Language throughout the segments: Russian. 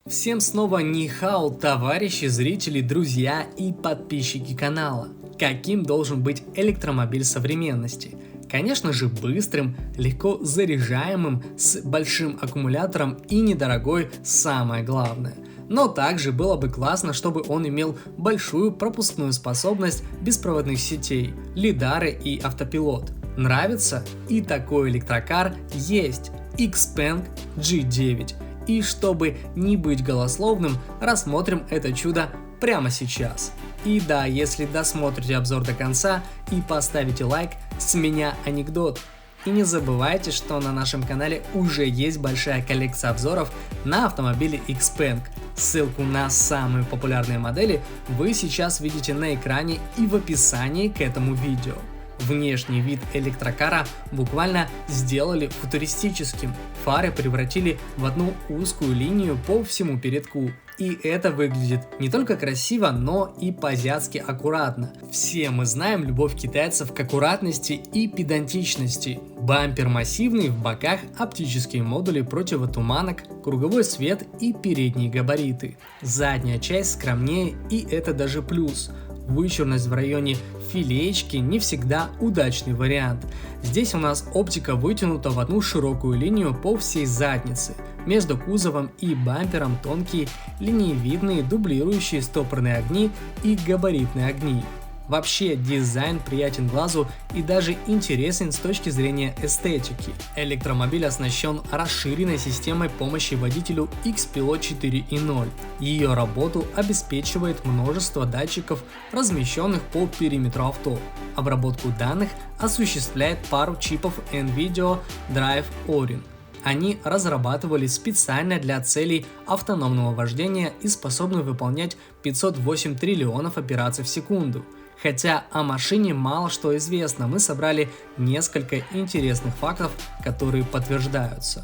Всем снова нихао, товарищи, зрители, друзья и подписчики канала. Каким должен быть электромобиль современности? Конечно же, быстрым, легко заряжаемым, с большим аккумулятором и недорогой, самое главное. Но также было бы классно, чтобы он имел большую пропускную способность беспроводных сетей, лидары и автопилот. Нравится? И такой электрокар есть – XPeng G9. И чтобы не быть голословным, рассмотрим это чудо прямо сейчас. И да, если досмотрите обзор до конца и поставите лайк, с меня анекдот. И не забывайте, что на нашем канале уже есть большая коллекция обзоров на автомобили XPeng. Ссылку на самые популярные модели вы сейчас видите на экране и в описании к этому видео. Внешний вид электрокара буквально сделали футуристическим. Фары превратили в одну узкую линию по всему передку. И это выглядит не только красиво, но и по-азиатски аккуратно. Все мы знаем любовь китайцев к аккуратности и педантичности. Бампер массивный, в боках оптические модули противотуманок, круговой свет и передние габариты. Задняя часть скромнее, и это даже плюс. Вычурность в районе филеечки не всегда удачный вариант. Здесь у нас оптика вытянута в одну широкую линию по всей заднице. Между кузовом и бампером тонкие линеевидные дублирующие стопорные огни и габаритные огни. Вообще дизайн приятен глазу и даже интересен с точки зрения эстетики. Электромобиль оснащен расширенной системой помощи водителю Xpilot 4.0. Ее работу обеспечивает множество датчиков, размещенных по периметру авто. Обработку данных осуществляет пару чипов NVIDIA Drive Orin. Они разрабатывались специально для целей автономного вождения и способны выполнять 508 триллионов операций в секунду. Хотя о машине мало что известно, мы собрали несколько интересных фактов, которые подтверждаются.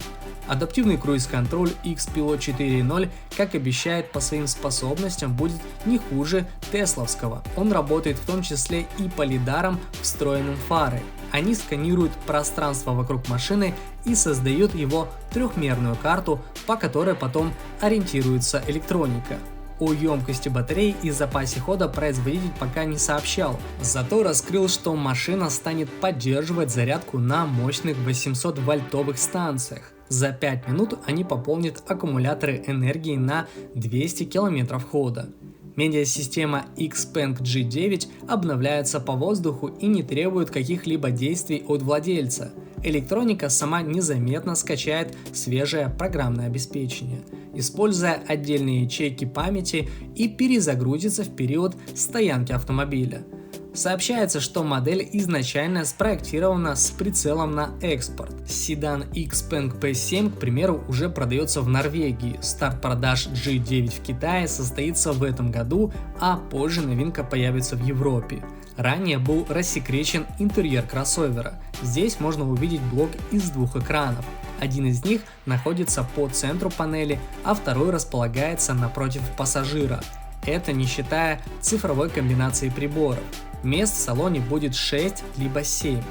Адаптивный круиз-контроль Xpilot 4.0, как обещает, по своим способностям будет не хуже тесловского. Он работает в том числе и по лидарам, встроенным в фары. Они сканируют пространство вокруг машины и создают его трехмерную карту, по которой потом ориентируется электроника. О емкости батареи и запасе хода производитель пока не сообщал, зато раскрыл, что машина станет поддерживать зарядку на мощных 800-вольтовых станциях. За 5 минут они пополнят аккумуляторы энергии на 200 км хода. Медиасистема XPeng G9 обновляется по воздуху и не требует каких-либо действий от владельца. Электроника сама незаметно скачает свежее программное обеспечение, используя отдельные ячейки памяти, и перезагрузится в период стоянки автомобиля. Сообщается, что модель изначально спроектирована с прицелом на экспорт. Седан XPeng P7, к примеру, уже продается в Норвегии. Старт продаж G9 в Китае состоится в этом году, а позже новинка появится в Европе. Ранее был рассекречен интерьер кроссовера. Здесь можно увидеть блок из двух экранов. Один из них находится по центру панели, а второй располагается напротив пассажира. Это не считая цифровой комбинации приборов. Мест в салоне будет 6 либо 7.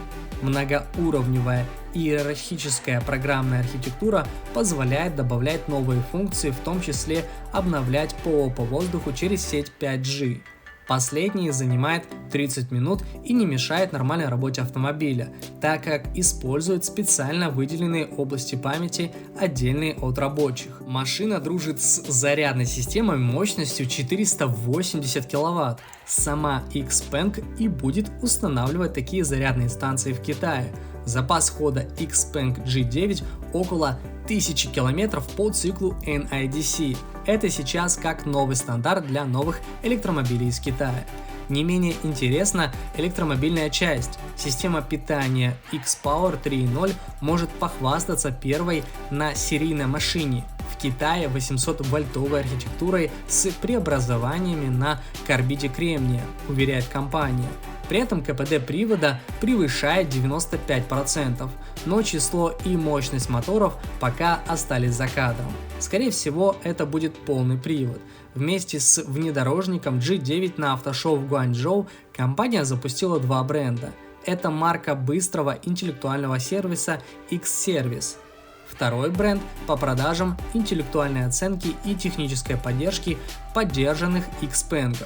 Многоуровневая иерархическая программная архитектура позволяет добавлять новые функции, в том числе обновлять ПО по воздуху через сеть 5G. Последний занимает 30 минут и не мешает нормальной работе автомобиля, так как использует специально выделенные области памяти, отдельные от рабочих. Машина дружит с зарядной системой мощностью 480 кВт. Сама XPeng и будет устанавливать такие зарядные станции в Китае. Запас хода XPeng G9 около 1000 км по циклу NIDC. Это сейчас как новый стандарт для новых электромобилей из Китая. Не менее интересна электромобильная часть. Система питания X-Power 3.0 может похвастаться первой на серийной машине. В Китае 800-вольтовой архитектурой с преобразованиями на карбиде кремния, уверяет компания. При этом КПД привода превышает 95%, но число и мощность моторов пока остались за кадром. Скорее всего, это будет полный привод. Вместе с внедорожником G9 на автошоу в Гуанчжоу компания запустила два бренда. Это марка быстрого интеллектуального сервиса X-Service. Второй бренд по продажам, интеллектуальной оценки и технической поддержки поддержанных Xpeng.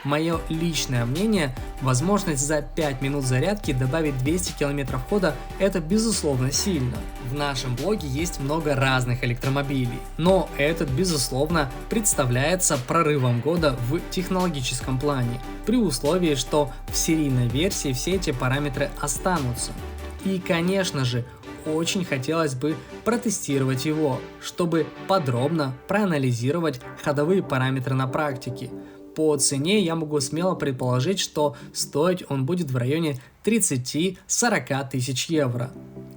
Мое личное мнение, возможность за 5 минут зарядки добавить 200 км хода – это безусловно сильно. В нашем блоге есть много разных электромобилей, но этот безусловно представляется прорывом года в технологическом плане, при условии, что в серийной версии все эти параметры останутся. И конечно же, очень хотелось бы протестировать его, чтобы подробно проанализировать ходовые параметры на практике. По цене я могу смело предположить, что стоить он будет в районе 30-40 тысяч евро,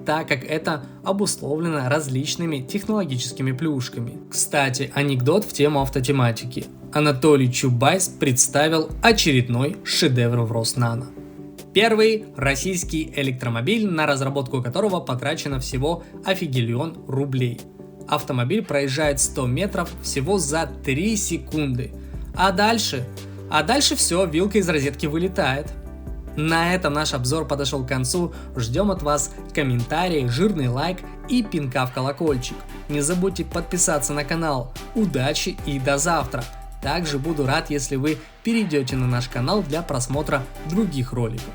так как это обусловлено различными технологическими плюшками. Кстати, анекдот в тему автотематики. Анатолий Чубайс представил очередной шедевр в Роснано. Первый российский электромобиль, на разработку которого потрачено всего офигелион рублей. Автомобиль проезжает 100 метров всего за 3 секунды. А дальше все, вилка из розетки вылетает. На этом наш обзор подошел к концу. Ждем от вас комментарии, жирный лайк и пинка в колокольчик. Не забудьте подписаться на канал. Удачи и до завтра. Также буду рад, если вы перейдете на наш канал для просмотра других роликов.